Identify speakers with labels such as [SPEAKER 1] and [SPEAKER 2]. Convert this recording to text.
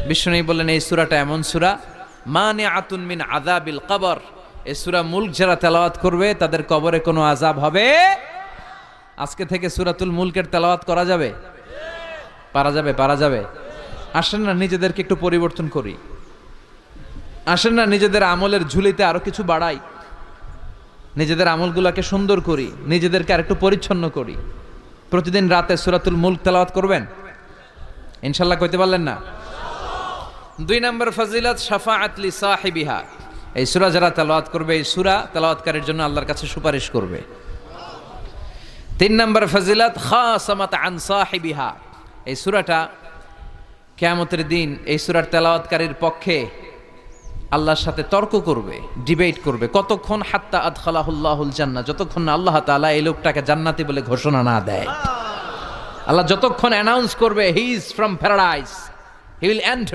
[SPEAKER 1] বিষ্ণু বললেন এই সূরাটা এমন সূরা মানিআতুন মিন আযাবিল কবর। এই সূরা মুলক যারা তেলাওয়াত করবে তাদের কবরে কোনো আযাব হবে। আজকে থেকে সূরাতুল মুলকের তেলাওয়াত করা যাবে? পারা যাবে। আসেন না নিজেদেরকে একটু পরিবর্তন করি, আসেন না নিজেদের আমলের ঝুলিতে আরো কিছু বাড়াই, নিজেদের আমলগুলোকে সুন্দর করি, নিজেদেরকে আর একটু পরিচ্ছন্ন করি। প্রতিদিন রাতে সূরাতুল মুলক তেলাওয়াত করবেন ইনশাআল্লাহ, কইতে পারলেন না? 2 নম্বর ফজিলত শাফাআত লি সাহিবিহা। এই সূরা যারা তেলাওয়াত করবে এই সূরা তেলাওয়াতকারীর জন্য আল্লাহর কাছে সুপারিশ করবে। 3 নম্বর ফজিলত খাসামাত আন সাহিবিহা। এই সূরাটা কিয়ামতের দিন এই সূরার তেলাওয়াতকারীর পক্ষে আল্লাহর সাথে তর্ক করবে, ডিবেট করবে। কতক্ষণ? হাত্তা আদখালাহুল্লাহুল জান্নাহ, যতক্ষণ না আল্লাহ তাআলা এই লোকটাকে জান্নাতি বলে ঘোষণা না দেয়। আল্লাহ যতক্ষণ অ্যানাউন্স করবে he is from paradise, he will enter